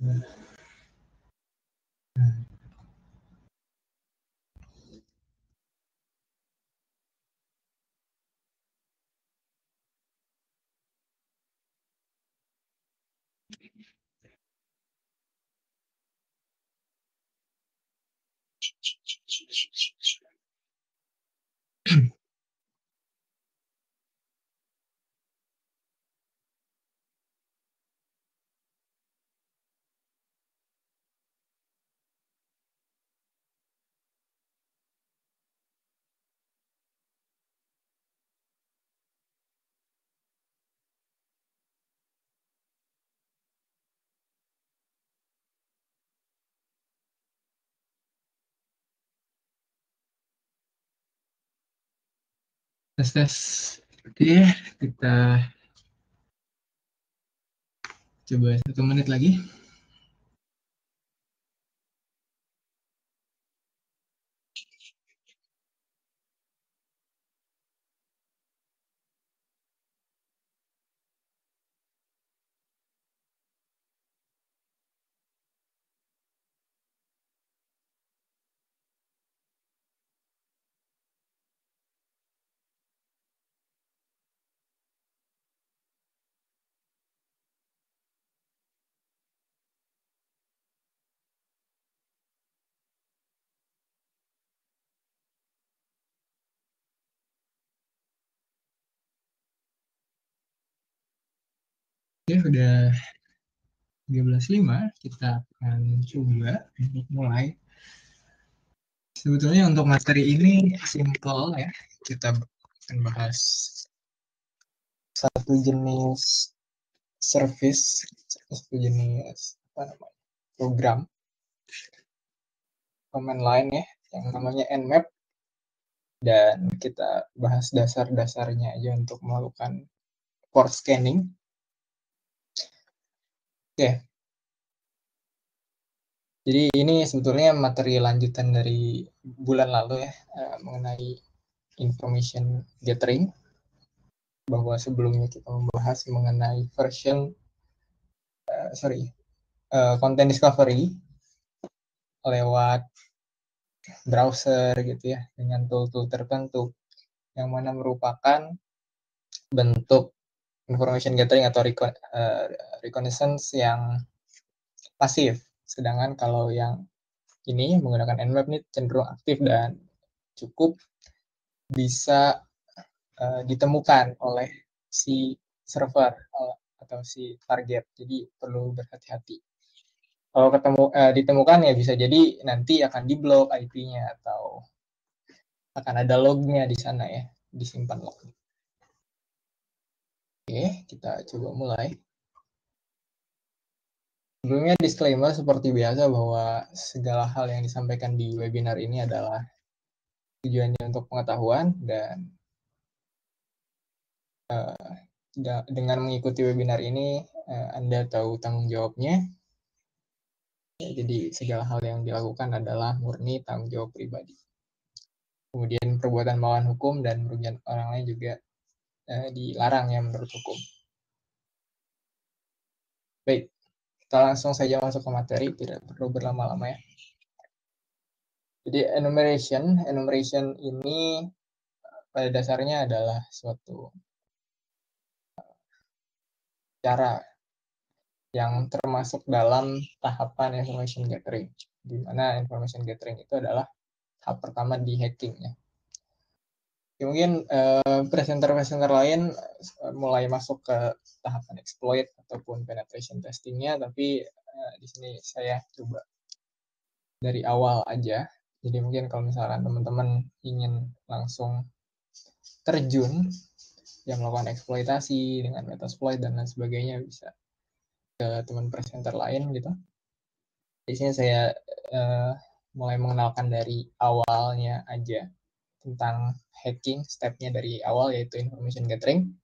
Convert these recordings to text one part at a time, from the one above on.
Tes. Oke, kita coba 1 menit lagi. Oke, udah 13.05, kita akan coba untuk mulai. Sebetulnya untuk materi ini simple ya. Kita akan bahas satu jenis service, satu jenis program command line ya, yang namanya Nmap, dan kita bahas dasar-dasarnya aja untuk melakukan port scanning. Oke. Jadi ini sebetulnya materi lanjutan dari bulan lalu ya, mengenai information gathering, bahwa sebelumnya kita membahas mengenai content discovery lewat browser gitu ya, dengan tool-tool tertentu yang mana merupakan bentuk information gathering atau reconnaissance yang pasif. Sedangkan kalau yang ini menggunakan Nmap ini cenderung aktif dan cukup bisa ditemukan oleh si server atau si target. Jadi perlu berhati-hati. Kalau ditemukan ya bisa jadi nanti akan diblok IP-nya atau akan ada lognya di sana ya, disimpan log. Oke, kita coba mulai. Sebelumnya disclaimer seperti biasa bahwa segala hal yang disampaikan di webinar ini adalah tujuannya untuk pengetahuan, dan dengan mengikuti webinar ini Anda tahu tanggung jawabnya. Jadi segala hal yang dilakukan adalah murni tanggung jawab pribadi. Kemudian perbuatan melawan hukum dan merugikan orang lain juga dilarang ya menurut hukum. Baik, kita langsung saja masuk ke materi, tidak perlu berlama-lama ya. Jadi enumeration ini pada dasarnya adalah suatu cara yang termasuk dalam tahapan information gathering, di mana information gathering itu adalah tahap pertama di hacking ya. Mungkin presenter-presenter lain mulai masuk ke tahapan exploit ataupun penetration testingnya, tapi di sini saya coba dari awal aja. Jadi mungkin kalau misalkan teman-teman ingin langsung terjun yang melakukan eksploitasi dengan metasploit dan lain sebagainya, bisa ke teman presenter lain gitu. Di sini saya mulai mengenalkan dari awalnya aja tentang hacking, stepnya dari awal yaitu information gathering.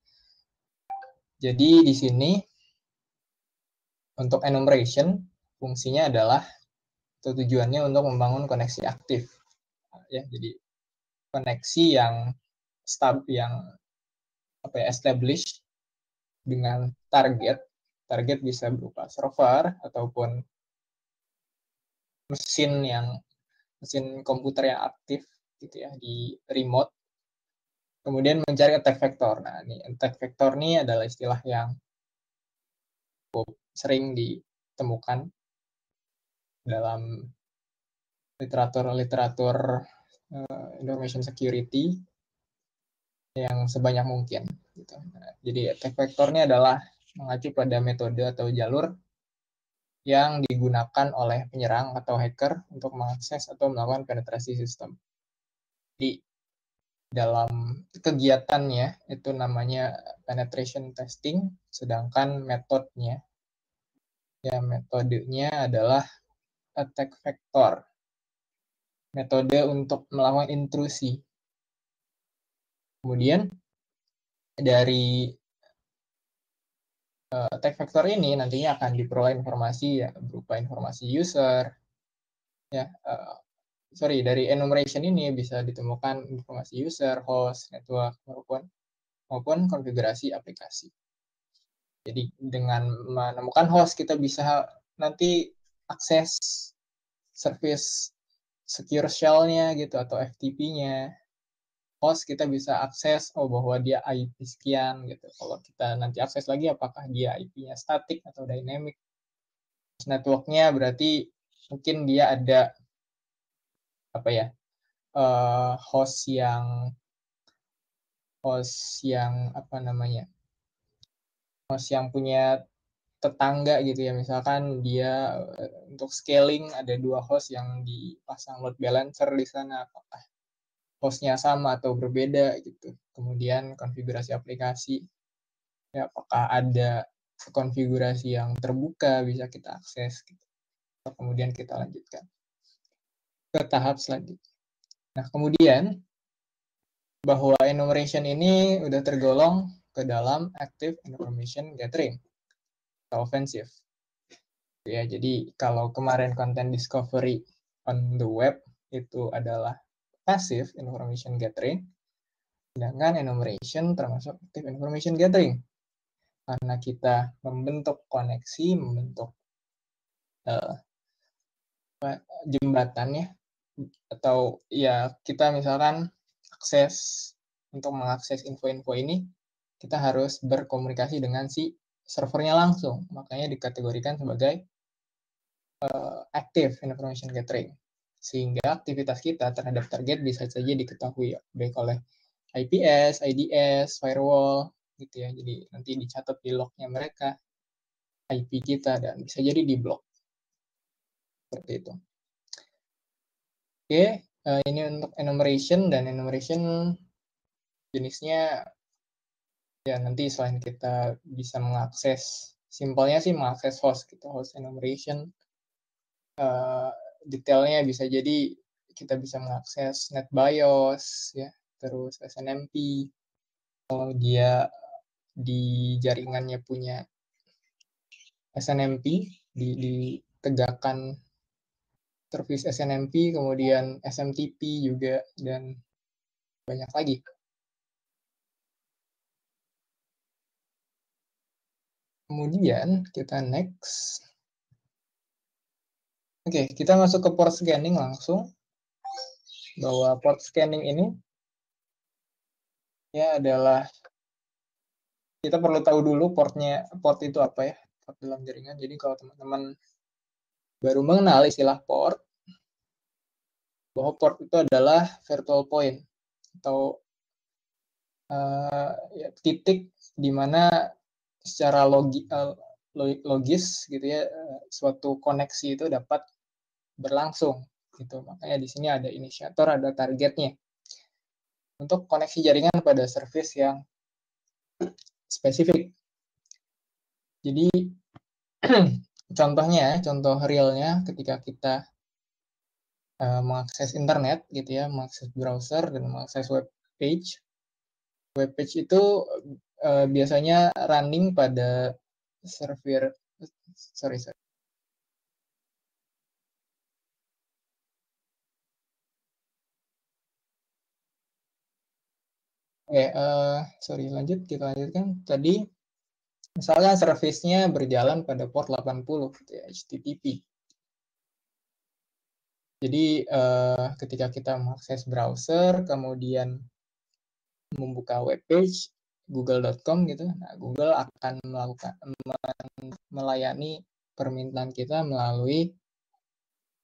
Jadi di sini untuk enumeration fungsinya adalah atau tujuannya untuk membangun koneksi aktif ya. Jadi koneksi yang established dengan target target bisa berupa server ataupun mesin komputer yang aktif gitu ya di remote. Kemudian mencari attack vector. Nah, ini attack vector ini adalah istilah yang sering ditemukan dalam literatur information security yang sebanyak mungkin. Gitu. Nah, jadi attack vector ini adalah mengacu pada metode atau jalur yang digunakan oleh penyerang atau hacker untuk mengakses atau melakukan penetrasi sistem. Di dalam kegiatannya itu namanya penetration testing, sedangkan metodenya adalah attack vector. Metode untuk melakukan intrusi. Kemudian dari attack vector ini nantinya akan diperoleh informasi ya berupa informasi user ya dari enumeration ini bisa ditemukan informasi user, host, network maupun konfigurasi aplikasi. Jadi dengan menemukan host kita bisa nanti akses service secure shell-nya gitu atau FTP-nya. Host kita bisa akses bahwa dia IP sekian gitu. Kalau kita nanti akses lagi apakah dia IP-nya static atau dynamic. Network-nya berarti mungkin dia ada host yang punya tetangga gitu ya, misalkan dia untuk scaling ada 2 host yang dipasang load balancer di sana, apakah hostnya sama atau berbeda gitu. Kemudian konfigurasi aplikasi ya, apakah ada konfigurasi yang terbuka bisa kita akses gitu. Kemudian kita lanjutkan ke tahap selanjutnya. Nah, kemudian bahwa enumeration ini udah tergolong ke dalam active information gathering atau offensive. Ya, jadi kalau kemarin content discovery on the web itu adalah passive information gathering, sedangkan enumeration termasuk active information gathering. Karena kita membentuk koneksi, membentuk jembatan ya, atau ya kita misalkan untuk mengakses info-info ini, kita harus berkomunikasi dengan si servernya langsung. Makanya dikategorikan sebagai active information gathering. Sehingga aktivitas kita terhadap target bisa saja diketahui baik oleh IPS, IDS, firewall, gitu ya. Jadi nanti dicatat di lognya mereka, IP kita, dan bisa jadi di blok. Seperti itu. Oke, ini untuk enumeration, dan enumeration jenisnya ya nanti selain kita bisa mengakses, simpelnya sih mengakses host gitu, host enumeration, detailnya bisa jadi kita bisa mengakses NetBIOS ya, terus SNMP kalau dia di jaringannya punya SNMP, ditegakkan service SNMP, kemudian SMTP juga, dan banyak lagi. Kemudian kita next. Oke, kita masuk ke port scanning langsung. Bahwa port scanning ini ya adalah, kita perlu tahu dulu port itu apa ya, port dalam jaringan. Jadi kalau teman-teman baru mengenal istilah port, bahwa port itu adalah virtual point atau titik di mana secara logis gitu ya, suatu koneksi itu dapat berlangsung gitu. Makanya di sini ada inisiator, ada targetnya untuk koneksi jaringan pada service yang spesifik. Jadi contoh realnya ketika kita mengakses internet gitu ya, mengakses browser dan mengakses web page itu biasanya running pada server Oke, kita lanjutkan. Tadi Misalkan service-nya berjalan pada port 80 gitu ya, HTTP. Jadi ketika kita mengakses browser, kemudian membuka web page google.com gitu, nah Google akan melayani permintaan kita melalui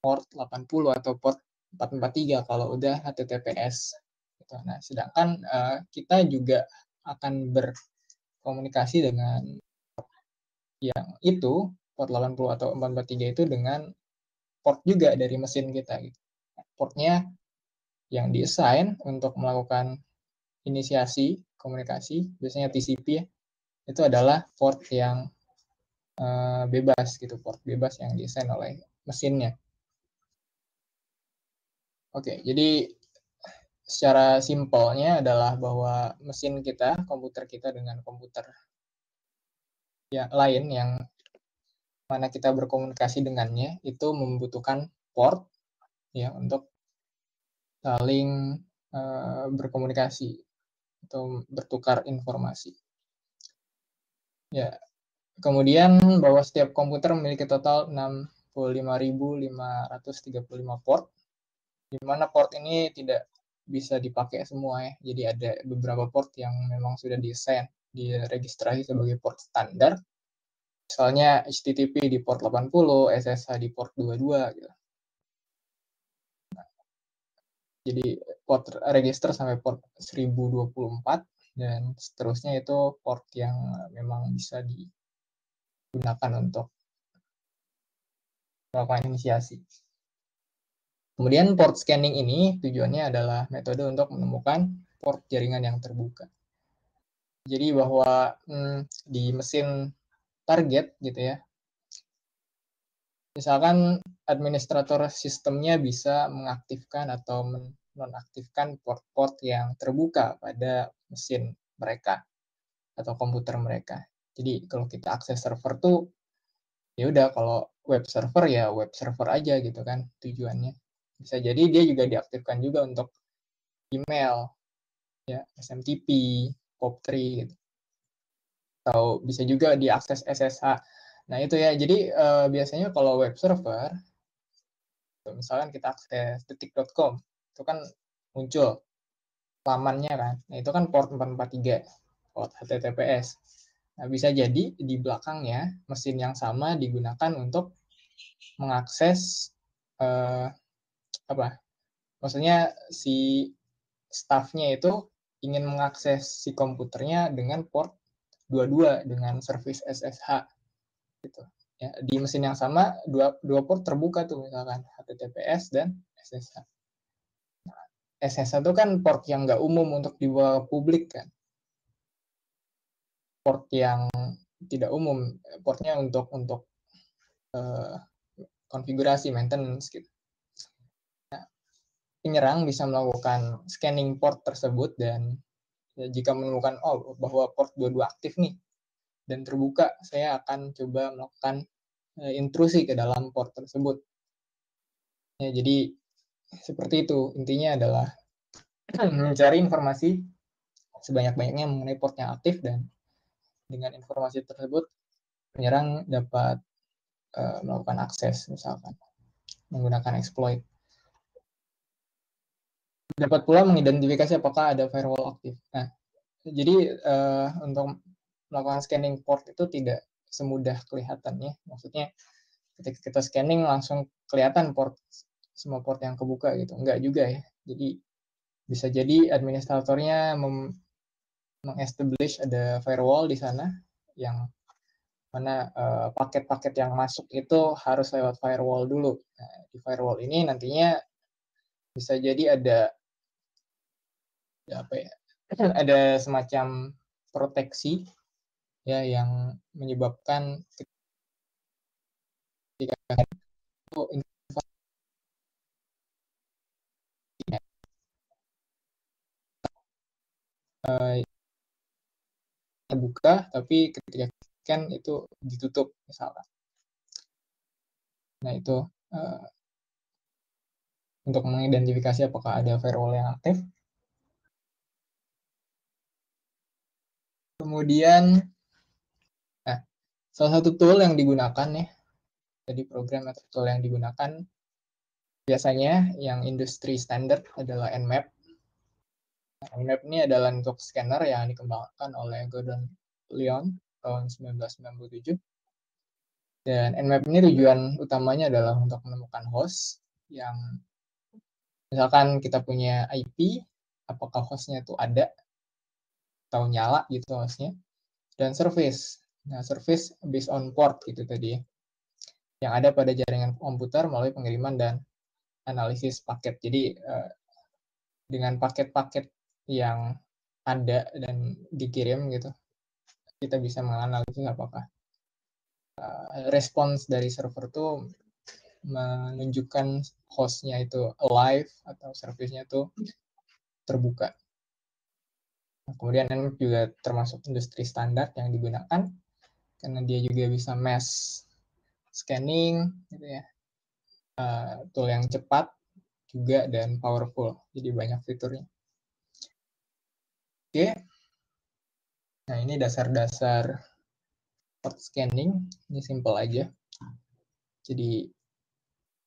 port 80 atau port 443 kalau udah HTTPS. Gitu. Nah, sedangkan kita juga akan berkomunikasi dengan yang itu, port 80 atau 443 itu dengan port juga dari mesin kita. Gitu. Portnya yang di-assign untuk melakukan inisiasi komunikasi, biasanya TCP ya, itu adalah port yang bebas gitu, port bebas yang di-assign oleh mesinnya. Oke, jadi secara simpelnya adalah bahwa mesin kita, komputer kita dengan komputer yang lain yang mana kita berkomunikasi dengannya itu membutuhkan port ya untuk saling berkomunikasi atau bertukar informasi. Ya, kemudian bahwa setiap komputer memiliki total 65.535 port, di mana port ini tidak bisa dipakai semua ya. Jadi ada beberapa port yang memang sudah desain, diregistrasi sebagai port standar. Misalnya HTTP di port 80, SSH di port 22 gitu. Jadi port register sampai port 1024 dan seterusnya itu port yang memang bisa digunakan untuk melakukan inisiasi. Kemudian port scanning ini tujuannya adalah metode untuk menemukan port jaringan yang terbuka. Jadi bahwa di mesin target gitu ya, misalkan administrator sistemnya bisa mengaktifkan atau menonaktifkan port-port yang terbuka pada mesin mereka atau komputer mereka. Jadi kalau kita akses server tuh ya udah, kalau web server ya web server aja gitu kan tujuannya. Bisa jadi dia juga diaktifkan juga untuk email ya, SMTP, POP3 gitu. Atau bisa juga diakses SSH. Nah, itu ya. Jadi biasanya kalau web server misalkan kita akses detik.com, itu kan muncul lamannya kan. Nah, itu kan port 443, port HTTPS. Nah, bisa jadi di belakangnya mesin yang sama digunakan untuk mengakses maksudnya si staffnya itu ingin mengakses si komputernya dengan port 22 dengan service SSH gitu. Ya, di mesin yang sama dua port terbuka tuh, misalkan HTTPS dan SSH. SSH itu kan port yang nggak umum untuk dibawa publik kan. Port yang tidak umum, portnya untuk konfigurasi maintenance gitu. Nah, penyerang bisa melakukan scanning port tersebut dan ya, jika menemukan bahwa port 22 aktif nih dan terbuka, saya akan coba melakukan intrusi ke dalam port tersebut. Ya, jadi seperti itu, intinya adalah mencari informasi sebanyak-banyaknya mengenai port yang aktif, dan dengan informasi tersebut penyerang dapat melakukan akses, misalkan menggunakan exploit. Dapat pula mengidentifikasi apakah ada firewall aktif. Nah, jadi untuk melakukan scanning port itu tidak semudah kelihatannya. Maksudnya ketika kita scanning langsung kelihatan semua port yang kebuka gitu. Enggak juga ya. Jadi bisa jadi administratornya meng-establish ada firewall di sana yang mana paket-paket yang masuk itu harus lewat firewall dulu. Nah, di firewall ini nantinya bisa jadi ada apa ya? Ada semacam proteksi ya yang menyebabkan ketika itu terbuka, tapi ketika scan itu ditutup misalkan. Nah, itu untuk mengidentifikasi apakah ada firewall yang aktif. Kemudian Salah satu tool yang digunakan ya, jadi program atau tool yang digunakan biasanya yang industri standard adalah Nmap. Nmap ini adalah untuk scanner yang dikembangkan oleh Gordon Leon tahun 1997. Dan Nmap ini tujuan utamanya adalah untuk menemukan host yang misalkan kita punya IP, apakah hostnya itu ada atau nyala gitu hostnya, dan service. Nah, service based on port gitu tadi ya, yang ada pada jaringan komputer melalui pengiriman dan analisis paket. Jadi dengan paket-paket yang ada dan dikirim gitu, kita bisa menganalisis apakah respons dari server itu menunjukkan hostnya itu alive atau service-nya itu terbuka. Nah, kemudian Nmap juga termasuk industri standar yang digunakan karena dia juga bisa mass scanning gitu ya, tool yang cepat juga dan powerful, jadi banyak fiturnya. Oke, nah ini dasar-dasar port scanning, ini simple aja. Jadi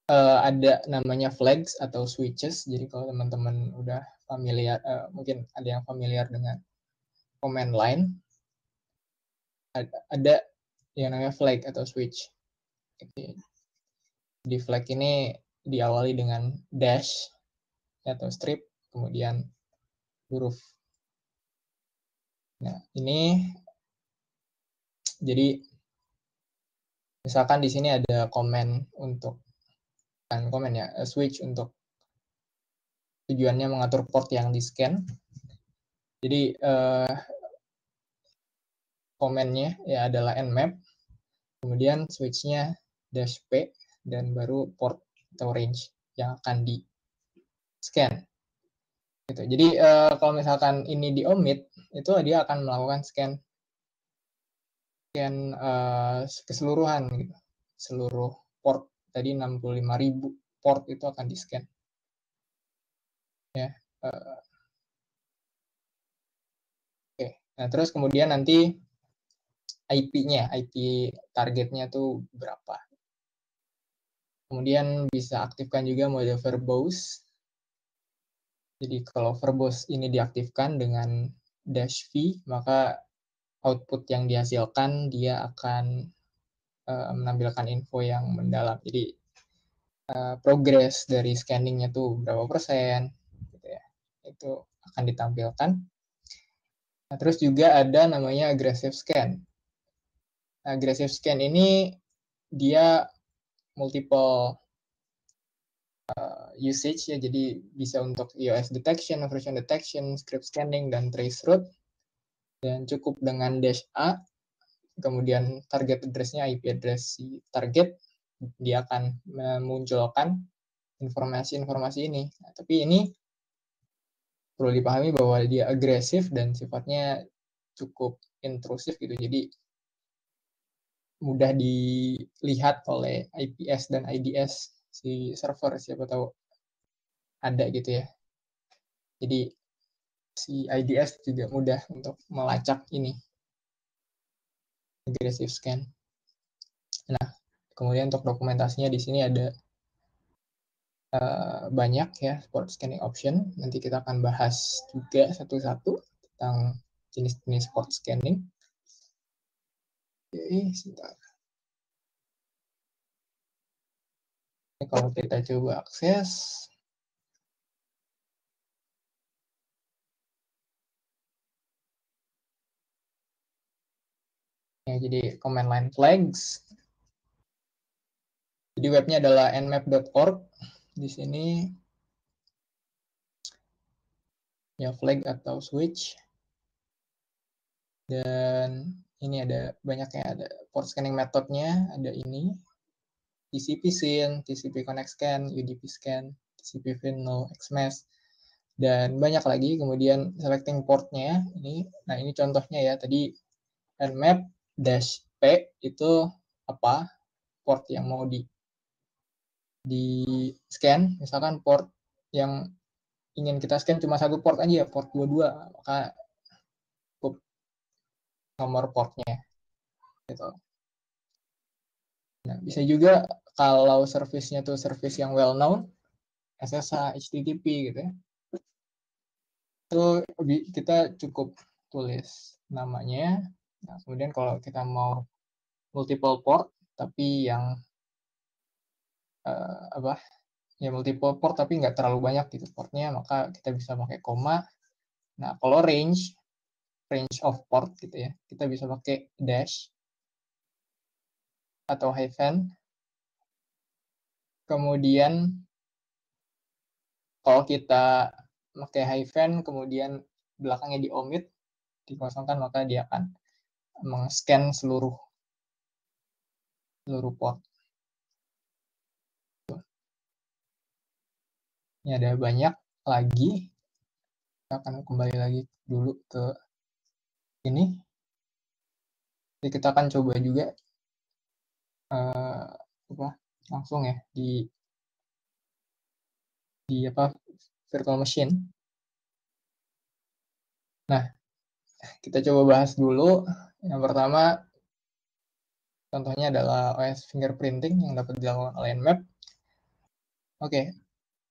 ada namanya flags atau switches. Jadi kalau teman-teman udah familiar, mungkin ada yang familiar dengan command line, ada yang namanya flag atau switch. Oke. Di flag ini diawali dengan dash atau strip, kemudian huruf. Nah, ini jadi misalkan di sini ada komen untuk, kan komen ya, switch untuk tujuannya mengatur port yang di-scan. Jadi komennya ya adalah Nmap, kemudian switch-nya dash P, dan baru port atau range yang akan di-scan. Gitu. Jadi kalau misalkan ini di-omit, itu dia akan melakukan scan keseluruhan gitu. Seluruh port tadi 65.000 port itu akan di-scan. Ya. Oke. Nah, terus kemudian nanti IP-nya, IP targetnya tuh berapa. Kemudian bisa aktifkan juga mode verbose. Jadi kalau verbose ini diaktifkan dengan dash V, maka output yang dihasilkan dia akan menampilkan info yang mendalam. Jadi progres dari scanningnya tuh berapa persen, gitu ya. Itu akan ditampilkan. Nah, terus juga ada namanya aggressive scan. Aggressive scan ini dia multiple usage ya, jadi bisa untuk iOS detection, version detection, script scanning, dan trace route. Dan cukup dengan dash A, kemudian target address-nya, IP address si target, dia akan memunculkan informasi-informasi ini. Nah, tapi ini perlu dipahami bahwa dia agresif dan sifatnya cukup intrusif gitu, jadi mudah dilihat oleh IPS dan IDS si server, siapa tahu ada gitu ya. Jadi si IDS juga mudah untuk melacak ini aggressive scan. Nah, kemudian untuk dokumentasinya di sini ada banyak ya port scanning option. Nanti kita akan bahas juga satu-satu tentang jenis-jenis port scanning. Oke, sebentar. Ini kalau kita coba akses, ya, jadi command line flags. Jadi webnya adalah nmap.org. Di sini ya flag atau switch. Dan ini ada banyaknya, ada port scanning methodnya, ada ini TCP SYN, TCP Connect Scan, UDP Scan, TCP FIN, No, XMES, dan banyak lagi. Kemudian selecting portnya ini, nah ini contohnya ya, tadi nmap-p itu apa port yang mau di scan. Misalkan port yang ingin kita scan cuma satu port aja, port 22, maka cukup nomor portnya gitu. Nah, bisa juga kalau service-nya tuh service yang well known, SSH, HTTP gitu ya. Itu kita cukup tulis namanya. Nah, kemudian kalau kita mau multiple port tapi yang ya multiple port tapi nggak terlalu banyak gitu portnya, maka kita bisa pakai koma. Nah, kalau range of port gitu ya, kita bisa pakai dash atau hyphen. Kemudian kalau kita pakai hyphen kemudian belakangnya di omit, dikosongkan, maka dia akan meng-scan seluruh port. Ini ada banyak lagi. Kita akan kembali lagi dulu ke ini. Jadi kita akan coba juga langsung ya di virtual machine. Nah, kita coba bahas dulu. Yang pertama, contohnya adalah OS fingerprinting yang dapat dilakukan oleh Nmap. Oke,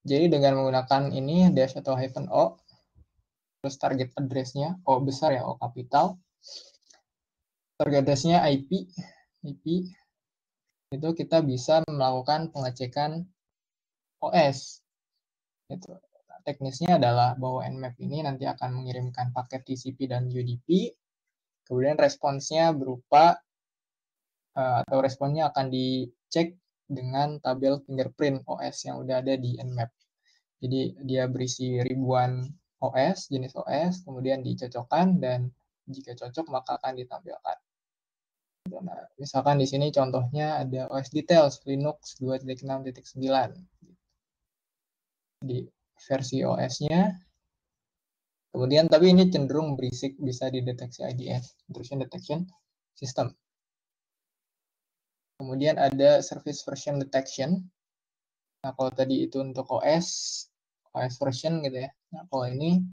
jadi dengan menggunakan ini dash atau hyphen O, terus target address-nya O besar ya, O kapital. Target address-nya IP, itu kita bisa melakukan pengecekan OS. Itu. Teknisnya adalah bahwa Nmap ini nanti akan mengirimkan paket TCP dan UDP, kemudian responsnya berupa atau responnya akan dicek dengan tabel fingerprint OS yang udah ada di Nmap. Jadi dia berisi ribuan OS, jenis OS, kemudian dicocokkan dan jika cocok maka akan ditampilkan. Nah, misalkan di sini contohnya ada OS details Linux 2.6.9. Di versi OS-nya. Kemudian tapi ini cenderung berisik, bisa dideteksi IDS, intrusion detection system. Kemudian ada service version detection. Nah, kalau tadi itu untuk OS version gitu ya. Nah, kalau ini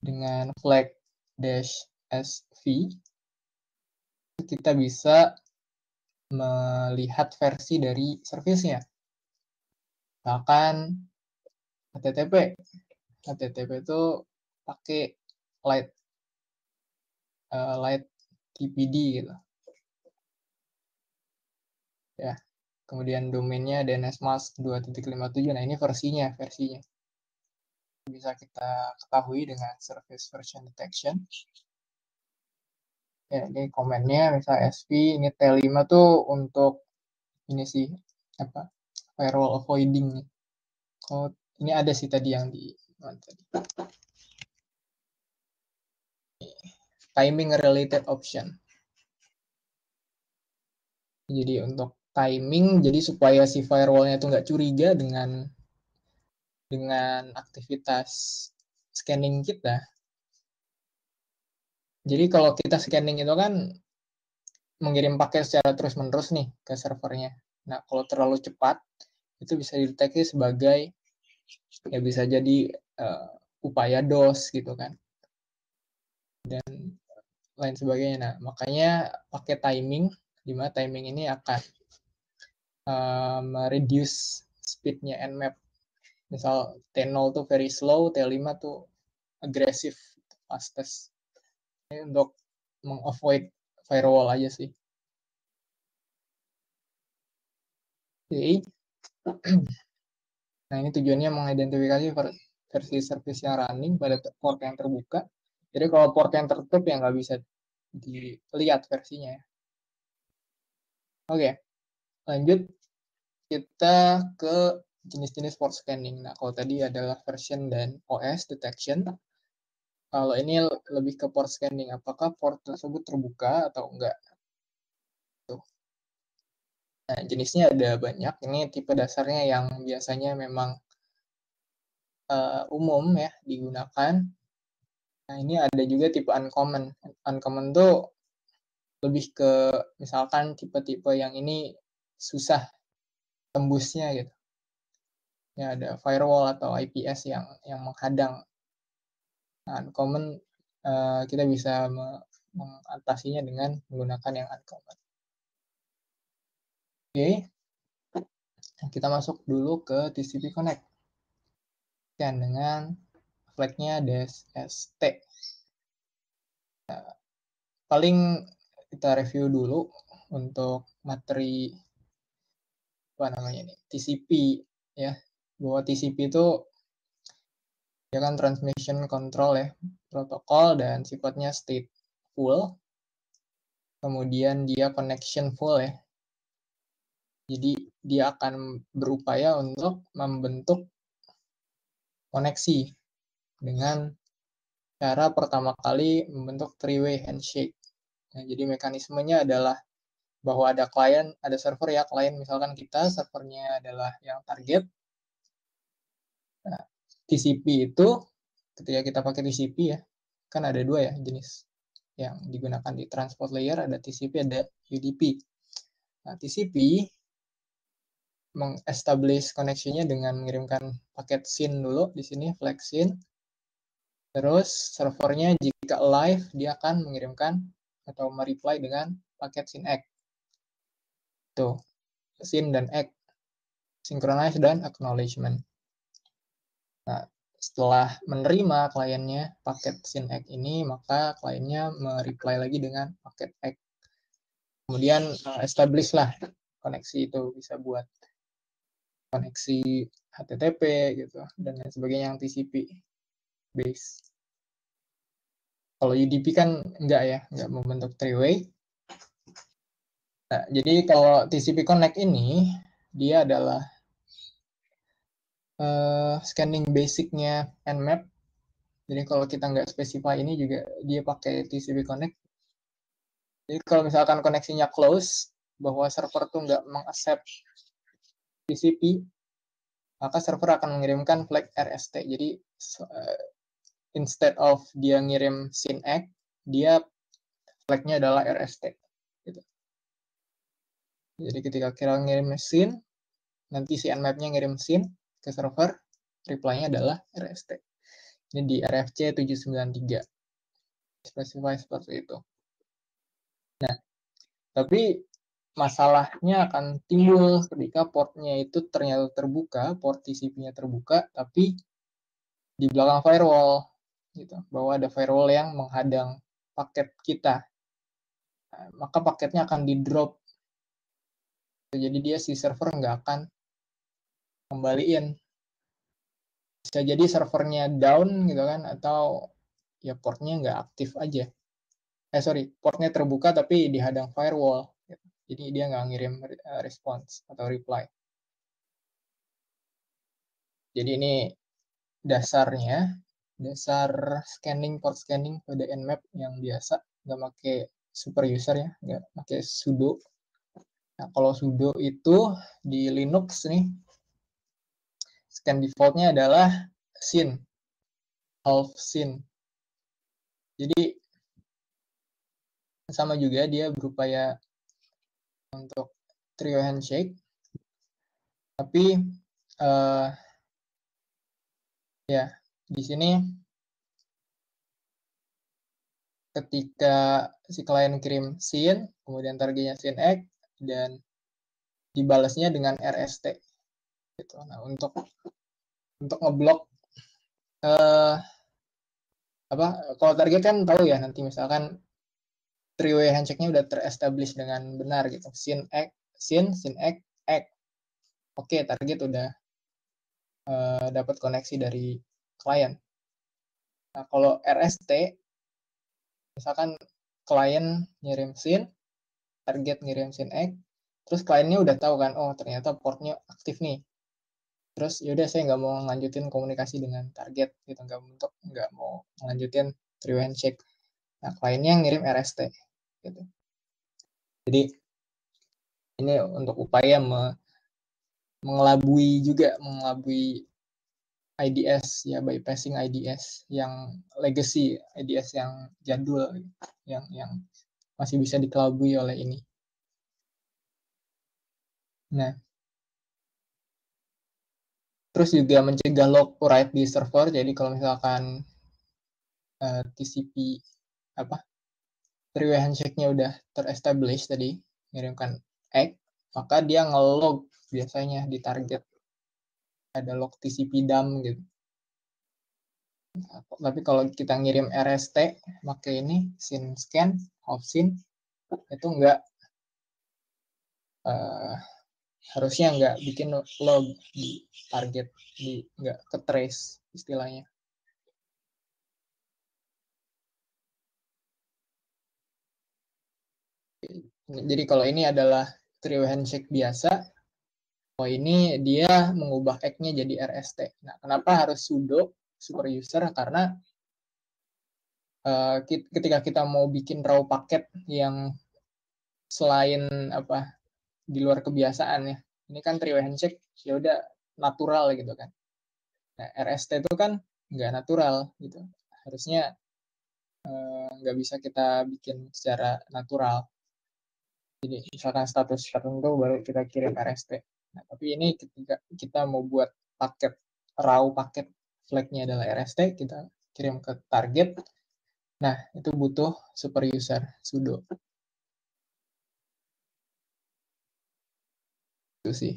dengan flag -sv kita bisa melihat versi dari service-nya. Bahkan HTTP itu pakai light TPD gitu. Ya. Kemudian domainnya DNSMask 2.57. Nah, ini versinya. Bisa kita ketahui dengan service version detection. Ya, ini komennya misalnya SV, ini T5 tuh untuk ini sih firewall avoiding. Oh, ini ada sih tadi yang di timing related option. Jadi untuk timing, jadi supaya si firewall-nya tuh nggak curiga dengan aktivitas scanning kita. Jadi kalau kita scanning itu kan mengirim paket secara terus-menerus nih ke servernya. Nah, kalau terlalu cepat, itu bisa dideteksi sebagai, ya bisa jadi upaya DOS gitu kan. Dan lain sebagainya. Nah, makanya pakai timing, di mana timing ini akan mereduce speed-nya Nmap. Misal T0 tuh very slow, T5 tuh agresif, fastest. Ini untuk meng-avoid firewall aja sih. Oke. Nah, ini tujuannya mengidentifikasi versi service yang running pada port yang terbuka. Jadi kalau port yang tertutup ya nggak bisa dilihat versinya. Oke, lanjut kita ke jenis-jenis port scanning. Nah, kalau tadi adalah version dan OS detection. Kalau ini lebih ke port scanning, apakah port tersebut terbuka atau enggak. Nah, jenisnya ada banyak. Ini tipe dasarnya yang biasanya memang umum ya digunakan. Nah, ini ada juga tipe uncommon. Uncommon tuh lebih ke misalkan tipe-tipe yang ini susah tembusnya gitu. Ya ada firewall atau IPS yang menghadang. Nah, uncommon kita bisa mengatasinya dengan menggunakan yang uncommon. Oke, kita masuk dulu ke TCP Connect. Dan dengan flagnya -st. Nah, paling kita review dulu untuk materi apa namanya ini TCP ya, bahwa TCP itu ya kan transmission control ya, protokol dan sifatnya stateful, kemudian dia connection full ya, jadi dia akan berupaya untuk membentuk koneksi dengan cara pertama kali membentuk three-way handshake. Nah, jadi mekanismenya adalah bahwa ada klien, ada server ya, klien misalkan kita, servernya adalah yang target. Nah, TCP itu, ketika kita pakai TCP ya, kan ada dua ya jenis yang digunakan di transport layer, ada TCP, ada UDP. Nah, TCP meng-establish connection-nya dengan mengirimkan paket SYN dulu, di sini flag SYN. Terus servernya jika live, dia akan mengirimkan atau mereply dengan paket SYN-ACK. Tuh, SYN dan ACK. Synchronize dan acknowledgement. Nah, setelah menerima kliennya paket SYN-ACK ini, maka kliennya mereply lagi dengan paket ACK. Kemudian establish lah koneksi itu, bisa buat koneksi HTTP gitu dan lain sebagainya yang TCP base. Kalau UDP kan enggak ya, enggak membentuk three-way. Nah, jadi kalau TCP Connect ini dia adalah scanning basicnya Nmap. Jadi kalau kita nggak specify ini juga dia pakai TCP Connect. Jadi kalau misalkan koneksinya close, bahwa server tuh nggak mengaccept TCP, maka server akan mengirimkan flag RST. Jadi instead of dia ngirim SYN-ACK, dia flagnya adalah RST. Gitu. Jadi ketika kita ngirim SYN, nanti si Nmap-nya ngirim SYN ke server, reply-nya adalah RST. Ini di RFC 793. Specify seperti itu. Nah, tapi masalahnya akan timbul ketika portnya itu ternyata terbuka, port TCP-nya terbuka, tapi di belakang firewall, gitu, bahwa ada firewall yang menghadang paket kita. Nah, maka paketnya akan di-drop. Jadi dia si server nggak akan kembaliin. Bisa jadi servernya down gitu kan, atau ya portnya nggak aktif aja. Portnya terbuka tapi dihadang firewall. Gitu. Jadi dia nggak ngirim response atau reply. Jadi ini dasarnya, dasar scanning, port scanning pada Nmap yang biasa, nggak pakai super user ya, nggak pakai sudo. Nah, kalau sudo itu di Linux nih, scan defaultnya adalah SYN, half SYN. Jadi sama juga dia berupaya untuk trio handshake, tapi ya di sini ketika si klien kirim SYN, kemudian targetnya SYN-ACK, dan dibalasnya dengan RST. Gitu. Nah, untuk ngeblok kalau target kan tahu ya, nanti misalkan three-way handshake-nya udah terestablish dengan benar gitu. SYN-ACK, SYN-ACK, ACK. Oke, target udah dapat koneksi dari klien. Nah, kalau RST, misalkan klien ngirim SYN, target ngirim SYN-ACK, terus kliennya udah tahu kan, oh ternyata portnya aktif nih. Terus yaudah saya nggak mau ngelanjutin komunikasi dengan target gitu, nggak mau ngelanjutin three-way handshake. Nah, kliennya ngirim RST gitu. Jadi ini untuk upaya mengelabui IDS ya, bypassing IDS yang legacy, IDS yang jadul, yang masih bisa dikelabui oleh ini. Nah, terus juga mencegah log write di server. Jadi kalau misalkan TCP three-way handshake-nya udah terestablish tadi, ngirimkan ACK, maka dia nge-log biasanya di target. Ada log TCP dump gitu. Tapi kalau kita ngirim RST, pakai ini, SYN scan, half SYN, itu harusnya nggak bikin log di target, nggak ke trace istilahnya. Jadi kalau ini adalah three-way handshake biasa, ini dia mengubah ACK-nya jadi RST. Nah, kenapa harus sudo super user? Karena ketika kita mau bikin raw paket yang selain di luar kebiasaan ya, ini kan three-way handshake ya udah natural gitu kan. Nah, RST itu kan nggak natural gitu. Harusnya nggak bisa kita bikin secara natural. Jadi misalkan status tertentu baru kita kirim RST. Nah, tapi ini ketika kita mau buat paket raw paket flag-nya adalah RST, kita kirim ke target. Nah, itu butuh super user sudo. Itu sih.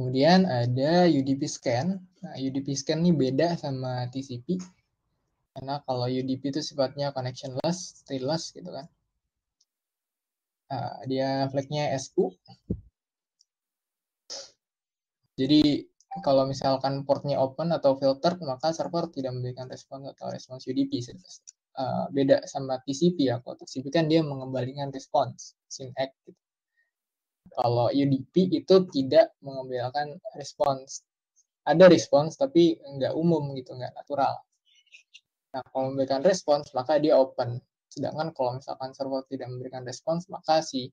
Kemudian ada UDP scan. Nah, UDP scan ini beda sama TCP. Karena kalau UDP itu sifatnya connectionless, stateless gitu kan. Nah, dia flag-nya SU. Jadi kalau misalkan portnya open atau filter, maka server tidak memberikan respons atau respons UDP. Beda sama TCP ya. Kalau TCP kan dia mengembalikan respons, SYN-ACK gitu. Kalau UDP itu tidak mengembalikan respons. Ada respons tapi nggak umum gitu, nggak natural. Nah, kalau memberikan respons, maka dia open. Sedangkan kalau misalkan server tidak memberikan respons, maka si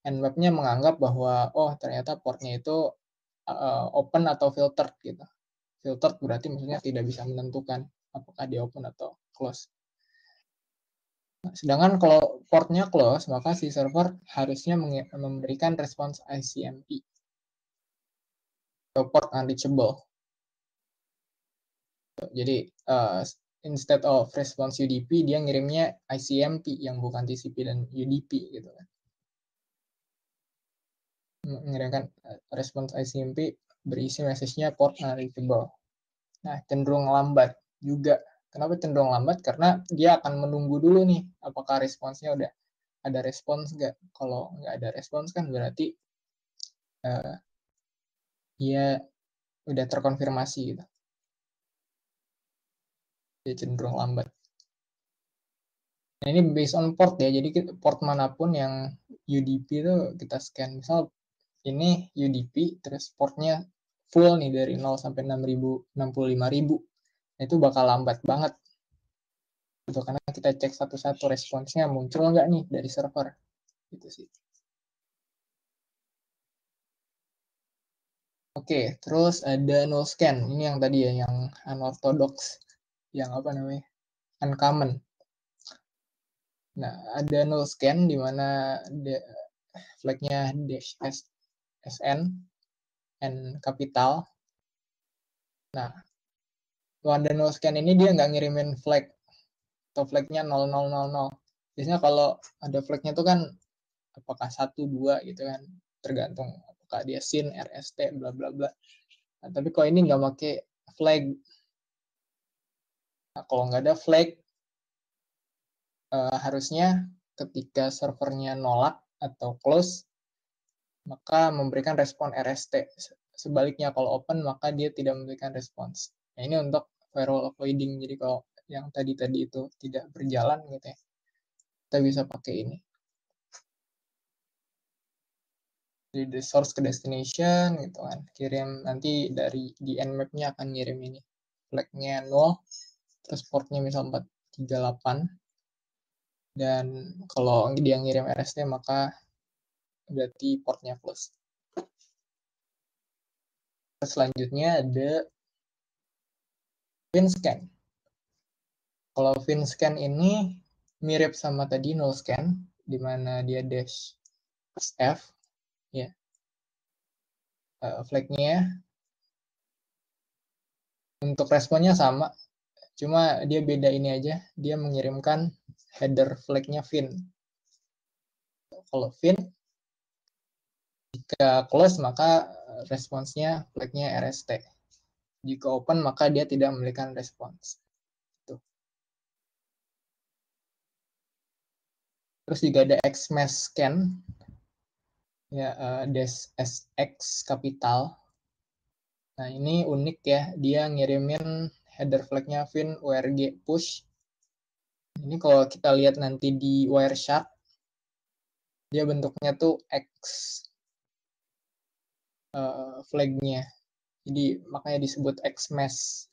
Nmap-nya menganggap bahwa, oh ternyata portnya itu open atau filtered gitu. Filtered berarti maksudnya tidak bisa menentukan apakah dia open atau close. Nah, sedangkan kalau portnya close, maka si server harusnya memberikan respons ICMP atau port unreachable. Jadi instead of response UDP, dia ngirimnya ICMP yang bukan TCP dan UDP gitu kan. Mengirimkan respons ICMP berisi message-nya port unreachable. Nah, cenderung lambat juga. Kenapa cenderung lambat? Karena dia akan menunggu dulu nih, apakah responsnya udah ada respons nggak. Kalau nggak ada respons kan berarti dia udah terkonfirmasi gitu. Dia cenderung lambat. Nah, ini based on port ya, jadi port manapun yang UDP itu kita scan. Misal ini UDP, terus portnya full nih dari 0 sampai 65.000. Nah, itu bakal lambat banget. Gitu, karena kita cek satu-satu responsnya muncul nggak nih dari server. Gitu sih. Oke, terus ada null scan. Ini yang tadi ya, yang unorthodox. Yang apa namanya? Uncommon. Nah, ada null scan di mana flag-nya dash SN, N kapital. Nah, ada null scan ini dia nggak ngirimin flag atau flag-nya 0000. Biasanya kalau ada flag-nya itu kan apakah 1, 2 gitu kan, tergantung apakah dia SYN, RST, bla bla bla. Nah, tapi kalau ini nggak pakai flag. Nah, kalau nggak ada flag, harusnya ketika servernya nolak atau close, maka memberikan respon RST. Sebaliknya kalau open, maka dia tidak memberikan respons. Nah, ini untuk firewall avoiding. Jadi kalau yang tadi itu tidak berjalan gitu ya, kita bisa pakai ini. Dari the source ke destination gitu kan, kirim nanti dari di nmap-nya akan ngirim ini flag-nya 0, terus portnya misal 438, dan kalau dia ngirim RST maka berarti portnya close. Selanjutnya ada FinScan. Kalau FinScan ini mirip sama tadi null scan, di mana dia dash F, ya, flag-nya untuk responnya sama, cuma dia beda ini aja, dia mengirimkan header flag-nya fin. Kalau fin, jika close maka responsnya flagnya RST. Jika open maka dia tidak memberikan respons. Tuh. Terus juga ada XMask scan, ya -SX kapital. Nah ini unik ya, dia ngirimin header flagnya fin URG push. Ini kalau kita lihat nanti di Wireshark, dia bentuknya tuh X flagnya. Jadi makanya disebut XMask.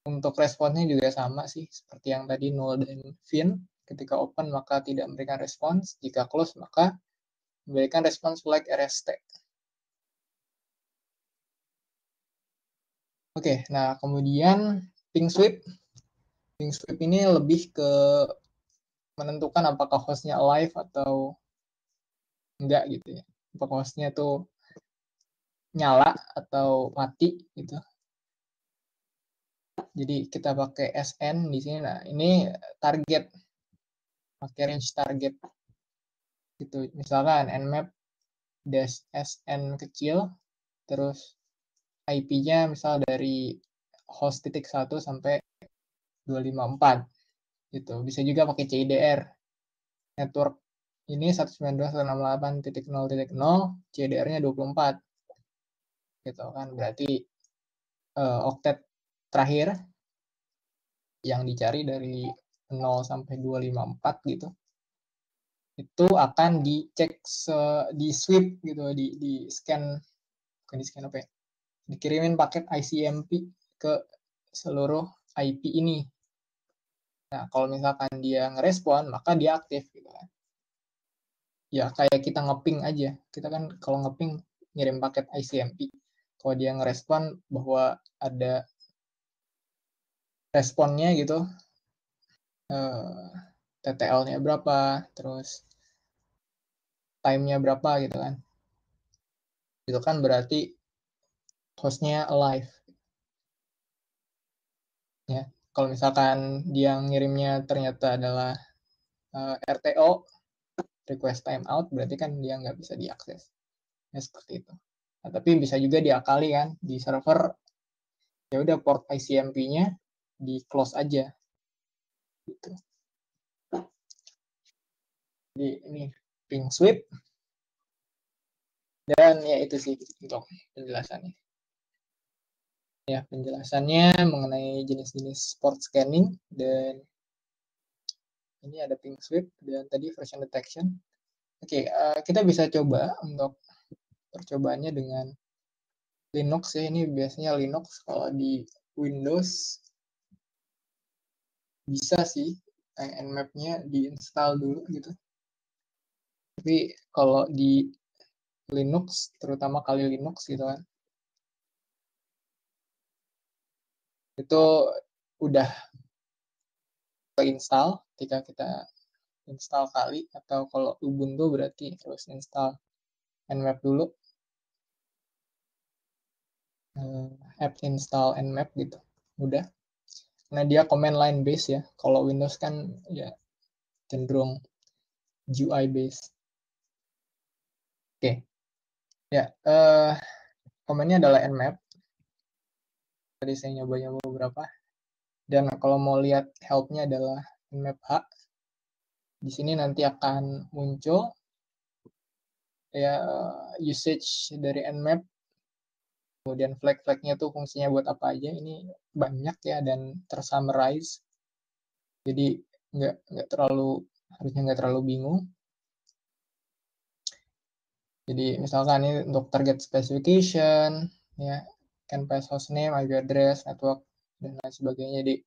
Untuk responnya juga sama sih, seperti yang tadi null dan fin. Ketika open maka tidak memberikan respons, jika close maka memberikan respons flag RST. Oke, nah kemudian ping sweep. Ping sweep ini lebih ke menentukan apakah hostnya alive atau enggak gitu ya. Apakah hostnya tuh nyala atau mati gitu. Jadi kita pakai SN di sini. Nah, ini target, pakai range target gitu. Misalkan nmap dash SN kecil, terus IP-nya misal dari host titik 1 sampai 254 gitu. Bisa juga pakai CIDR. Network ini 192.168.0.0, CIDR-nya 24. Gitu kan. Berarti oktet terakhir yang dicari dari 0 sampai 254 gitu. Itu akan dicek di sweep gitu, di scan, bukan di scan apa ya, dikirimin paket ICMP ke seluruh IP ini. Nah, kalau misalkan dia ngerespon, maka dia aktif gitu kan. Ya, kayak kita ngeping aja. Kita kan kalau ngeping ngirim paket ICMP. Kalau dia ngerespon bahwa ada responnya gitu, TTL-nya berapa, terus time-nya berapa gitu kan. Itu kan berarti hostnya alive. Ya, kalau misalkan dia ngirimnya ternyata adalah RTO, request timeout, berarti kan dia nggak bisa diakses. Ya, seperti itu. Nah, tapi bisa juga diakali kan, di server ya udah port ICMP-nya di close aja. Gitu. Jadi ini ping sweep. Dan ya itu sih untuk penjelasannya. Ya, penjelasannya mengenai jenis-jenis port scanning, dan ini ada ping sweep dan tadi version detection. Oke, kita bisa coba untuk percobaannya dengan Linux ya. Ini biasanya Linux. Kalau di Windows bisa sih nmap-nya diinstal dulu gitu. Tapi kalau di Linux, terutama kali Linux gitu kan, itu udah keinstall ketika kita install kali, atau kalau Ubuntu berarti harus install nmap dulu, app install nmap gitu, udah. Nah dia command line base ya, kalau Windows kan ya cenderung GUI base. Oke, ya komennya adalah nmap. Tadi saya nyoba-nyoba beberapa, dan kalau mau lihat helpnya adalah nmap H. Di sini nanti akan muncul ya usage dari nmap, kemudian flag-flagnya tuh fungsinya buat apa aja. Ini banyak ya dan tersummarize, jadi harusnya nggak terlalu bingung. Jadi misalkan ini untuk target specification, ya, canvas hostname, IP address, network, dan lain sebagainya. Jadi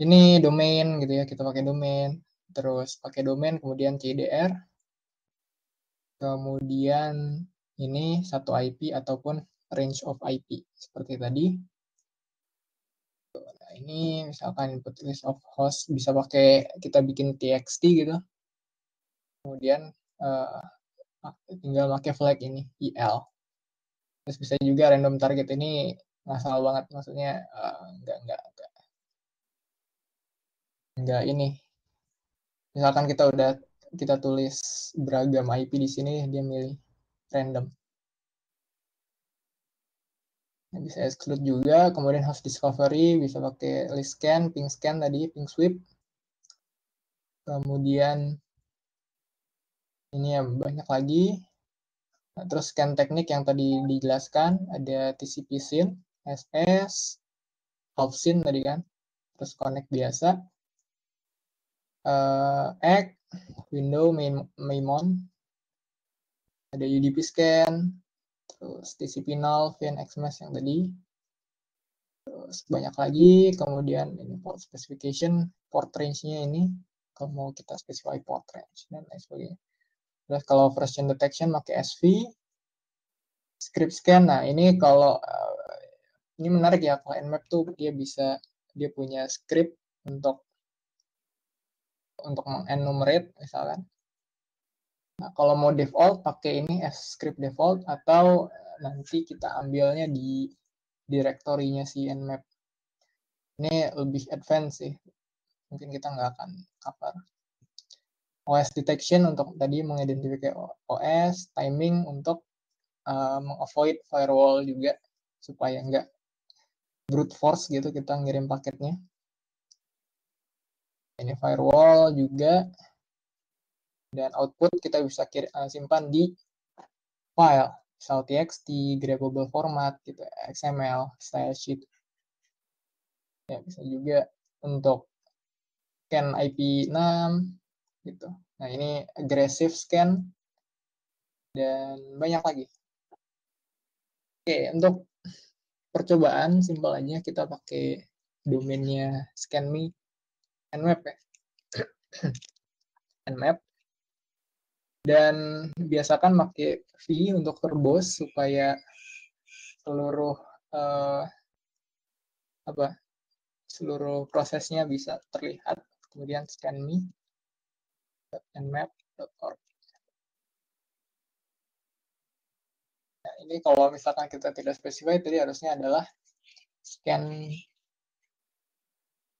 ini domain gitu ya, kita pakai domain, terus pakai domain, kemudian CIDR, kemudian ini satu IP ataupun range of IP seperti tadi. Nah, ini misalkan input list of host, bisa pakai, kita bikin txt gitu, kemudian tinggal pakai flag ini IL. Terus bisa juga random target, ini ngasal banget, maksudnya nggak ini. Misalkan kita udah kita tulis beragam IP di sini, dia milih random. Bisa exclude juga, kemudian host discovery bisa pakai list scan, ping scan tadi, ping sweep. Kemudian ini ya banyak lagi. Nah, terus scan teknik yang tadi dijelaskan, ada TCP SYN, SS, half SYN tadi kan, terus connect biasa, egg, window, maimon, ada UDP scan, terus TCP null, VN XMS yang tadi, terus banyak lagi, kemudian ini port specification, port range-nya ini, kalau mau kita specify port range, dan lain sebagainya. Terus kalau version detection pakai SV, script scan, nah ini kalau ini menarik ya, kalau Nmap tuh dia punya script untuk enumerate misalkan. Nah, kalau mau default pakai ini script default atau nanti kita ambilnya di direktorinya si Nmap. Ini lebih advance sih. Mungkin kita nggak akan cover. OS detection untuk tadi mengidentifikasi OS, timing untuk meng-avoid firewall juga supaya nggak brute force gitu kita ngirim paketnya. Ini firewall juga, dan output kita bisa simpan di file, misal txt, grabbable format, gitu, XML, style sheet. Ya, bisa juga untuk scan IP6, gitu. Nah, ini aggressive scan, dan banyak lagi. Oke, untuk percobaan, simpel aja kita pakai domainnya scanme, Nmap ya. Nmap. Dan biasakan pakai V untuk verbose supaya seluruh seluruh prosesnya bisa terlihat. Kemudian scanme.nmap.org. Nah, ini kalau misalkan kita tidak specify, tadi harusnya adalah scan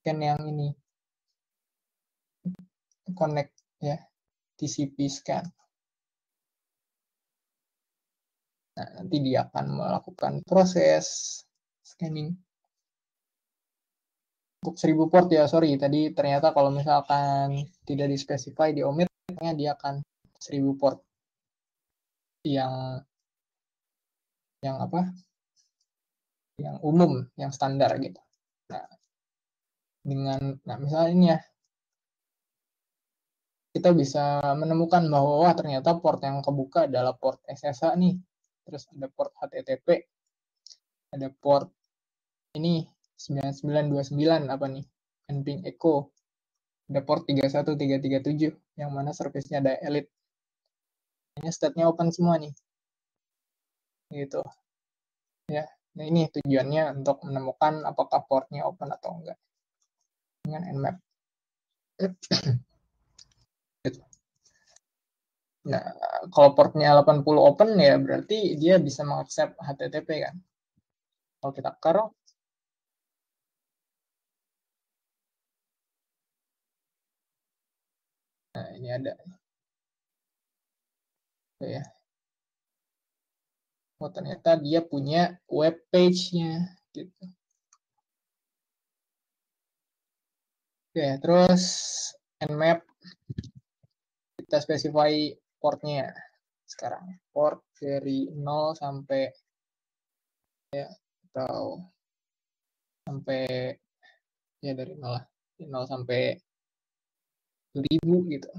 yang ini, connect ya, TCP scan. Nah, nanti dia akan melakukan proses scanning. Untuk 1000 port ya, sorry, tadi ternyata kalau misalkan tidak di-specify, di omit, dia akan 1000 port yang apa? Yang umum, yang standar gitu. Nah, misalnya ini ya, kita bisa menemukan bahwa wah ternyata port yang kebuka adalah port SSH nih. Terus ada port HTTP, ada port ini 9929 apa nih? Nping Echo. Ada port 31337 yang mana service-nya ada Elite. Ini state-nya open semua nih. Gitu. Ya. Nah, ini tujuannya untuk menemukan apakah portnya open atau enggak dengan Nmap. Gitu. Nah, kalau portnya 80 open ya berarti dia bisa mengakses HTTP kan. Kalau kita curl, nah ini ada. Ya. Oh, ternyata dia punya web page-nya gitu. Oke, terus Nmap kita specify portnya sekarang. Port dari 0 sampai ya, atau sampai ya dari 0 lah. 0 sampai 1000 gitu.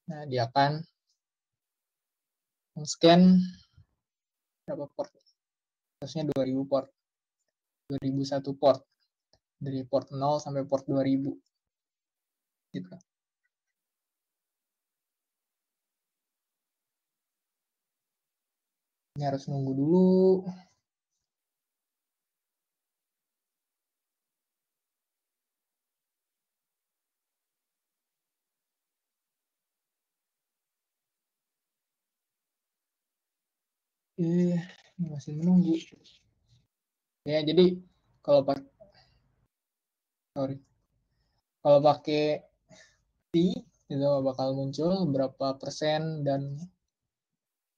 Nah, dia akan scan berapa port? Terusnya 2000 port. 2001 port. Dari port 0 sampai port 2000. Gitu. Ini harus nunggu dulu. Masih menunggu. Ya, jadi kalau sorry. Kalau pakai T itu bakal muncul berapa persen, dan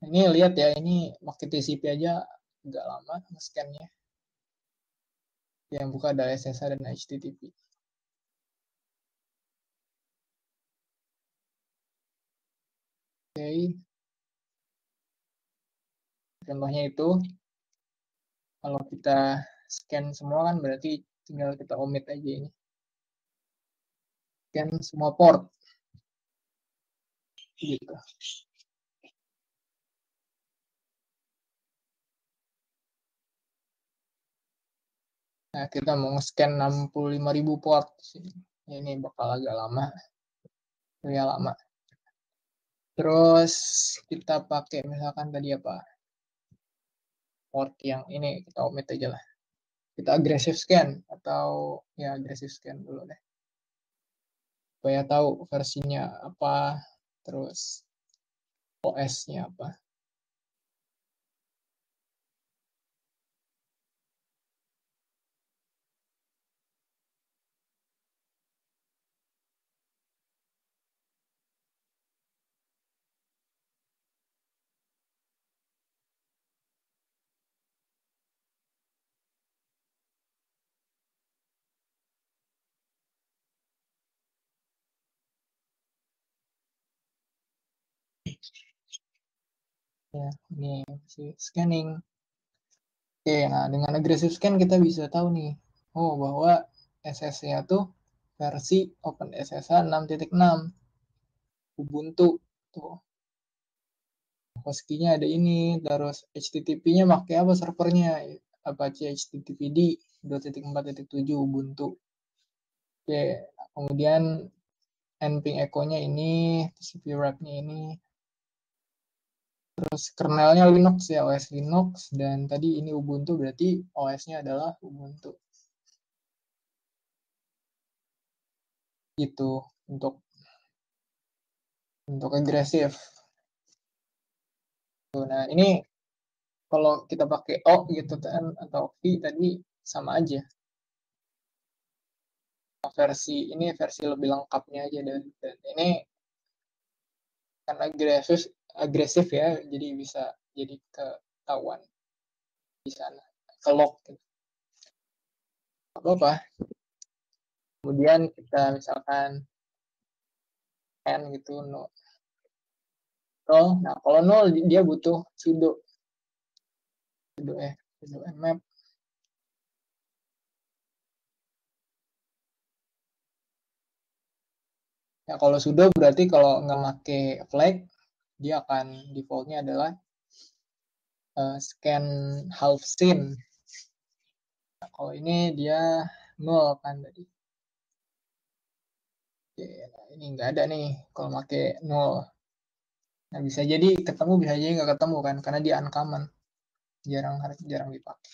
ini lihat ya, ini pakai TCP aja agak lama scan-nya. Yang buka ada SSH dan HTTP. Oke. Contohnya itu, kalau kita scan semua kan berarti tinggal kita omit aja ini. Scan semua port. Gitu. Nah, kita mau nge-scan 65.000 port. Ini bakal agak lama. Ya lama. Terus kita pakai misalkan tadi apa? Port yang ini kita omit aja lah. Kita aggressive scan atau ya aggressive scan dulu deh. Supaya tahu versinya apa, terus OS-nya apa. Ya, ini masih scanning. Oke, nah dengan aggressive scan kita bisa tahu nih, oh bahwa SS-nya tuh versi OpenSSH 6.6 Ubuntu tuh. Hostkey-nya ada ini, terus HTTP-nya pakai apa servernya? Apache HTTPD 2.4.7 Ubuntu. Oke, kemudian nping echo-nya ini, TCP wrap-nya ini, terus kernelnya Linux ya, OS Linux, dan tadi ini Ubuntu, berarti OS-nya adalah Ubuntu. Gitu untuk agresif. Nah, ini kalau kita pakai O gitu kan atau V tadi sama aja. Versi lebih lengkapnya aja, dan ini karena agresif ya, jadi bisa jadi ketahuan di sana, ke lock gitu. Apa kemudian kita misalkan n gitu nol. Nah kalau nol dia butuh sudo nmap. Ya kalau sudo berarti kalau nggak pakai flag, dia akan defaultnya adalah scan half scene. Nah, kalau ini dia nol kan tadi. Oke, nah ini nggak ada nih kalau pakai nol. Nah bisa jadi ketemu, bisa jadi nggak ketemu kan, karena dia uncommon, jarang jarang dipakai.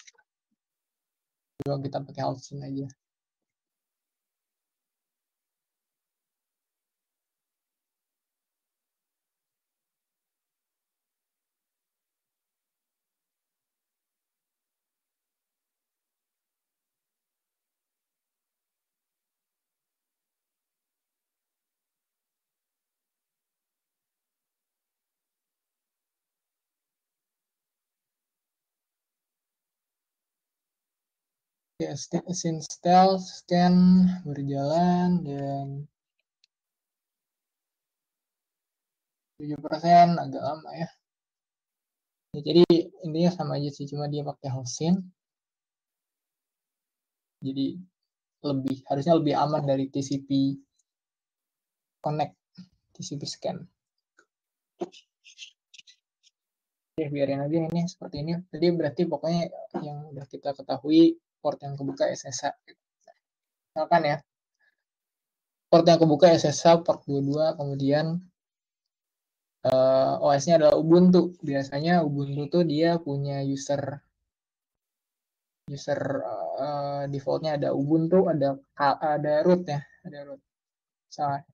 Coba kita pakai half scene aja. Ya, install scan berjalan dan 7% agak lama ya. Jadi intinya sama aja sih, cuma dia pakai hosting. Jadi harusnya lebih aman dari TCP connect, TCP scan. Oke, biarin aja ini seperti ini. Jadi berarti pokoknya yang udah kita ketahui, port yang kebuka SSH. Misalkan ya, port yang kebuka SSH port 22, kemudian OS-nya adalah Ubuntu. Biasanya Ubuntu tuh dia punya user defaultnya ada Ubuntu, ada root ya, ada root. Salah,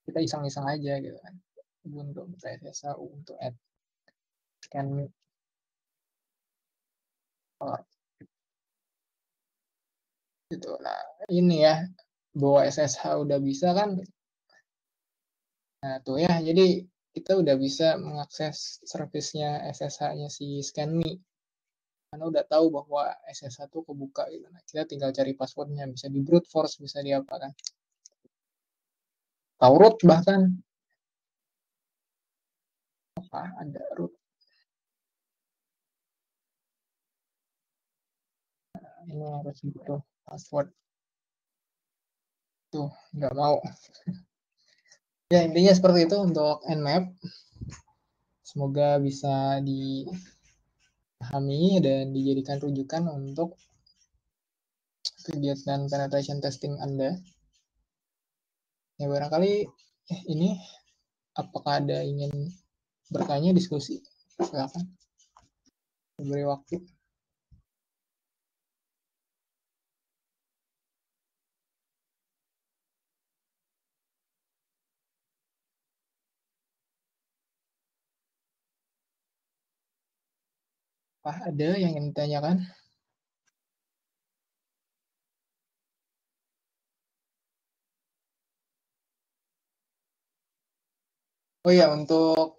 kita iseng-iseng aja gitu kan. Ubuntu SSH, Ubuntu add scan. gitu. Nah, ini ya, bawa SSH udah bisa kan. Nah, tuh ya, jadi kita udah bisa mengakses servisnya SSH-nya si ScanMe. Karena udah tahu bahwa SSH tuh kebuka gitu. Nah, kita tinggal cari passwordnya, bisa di brute force, bisa di apa kan. Tahu root bahkan. Apa, ada root. Ini harus butuh password. Tuh, nggak mau. Ya, intinya seperti itu untuk Nmap. Semoga bisa dipahami dan dijadikan rujukan untuk kegiatan penetration testing Anda. Ya, barangkali ini apakah ada ingin bertanya, diskusi? Silakan. Beri waktu. Apa ada yang ingin ditanyakan? Oh ya, untuk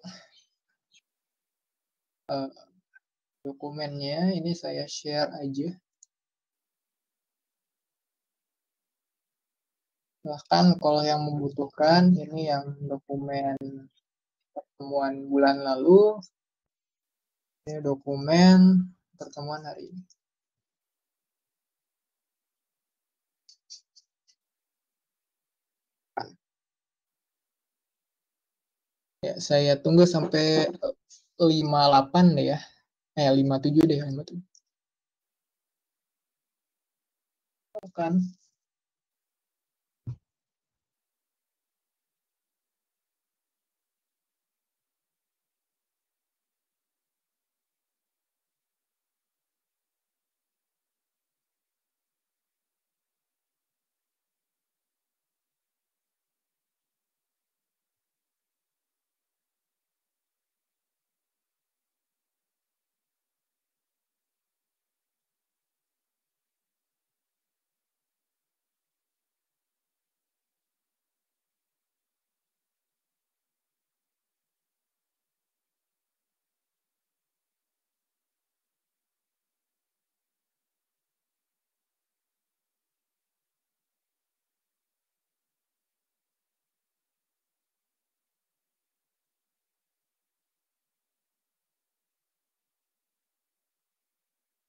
dokumennya ini saya share aja. Bahkan kalau yang membutuhkan, ini yang dokumen pertemuan bulan lalu, ini dokumen pertemuan hari ini. Ya, saya tunggu sampai 58 deh ya. 57 deh, 57. Kan.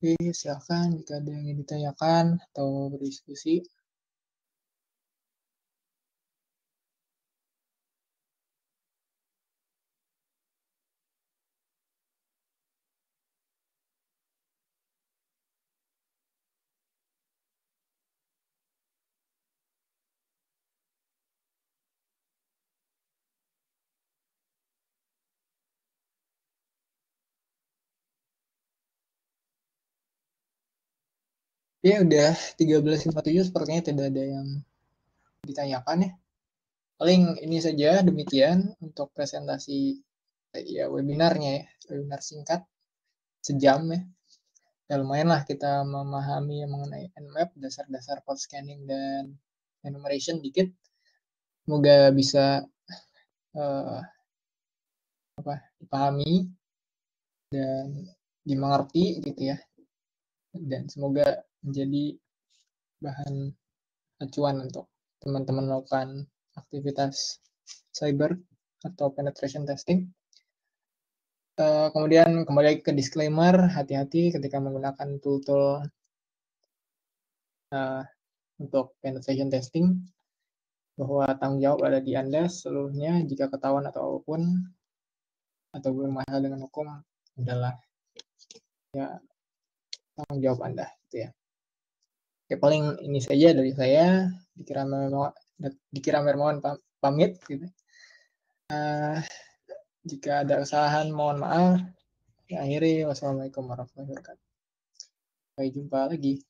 Oke, silakan jika ada yang ingin ditanyakan atau berdiskusi. Ya, udah 13.57, sepertinya tidak ada yang ditanyakan ya. Paling ini saja, demikian untuk presentasi ya webinarnya ya. Webinar singkat, sejam ya. Ya lumayan lah kita memahami mengenai Nmap, dasar-dasar code scanning dan enumeration dikit. Semoga bisa dipahami dan dimengerti gitu ya. Dan semoga menjadi bahan acuan untuk teman-teman melakukan aktivitas cyber atau penetration testing. Kemudian kembali lagi ke disclaimer, hati-hati ketika menggunakan tool-tool untuk penetration testing, bahwa tanggung jawab ada di Anda seluruhnya. Jika ketahuan atau apapun atau bermasalah dengan hukum adalah ya tanggung jawab Anda gitu ya. Oke, paling ini saja dari saya. Dikira Mermawan pamit gitu. Jika ada kesalahan mohon maaf. Akhiri, wassalamualaikum warahmatullahi wabarakatuh. Sampai jumpa lagi.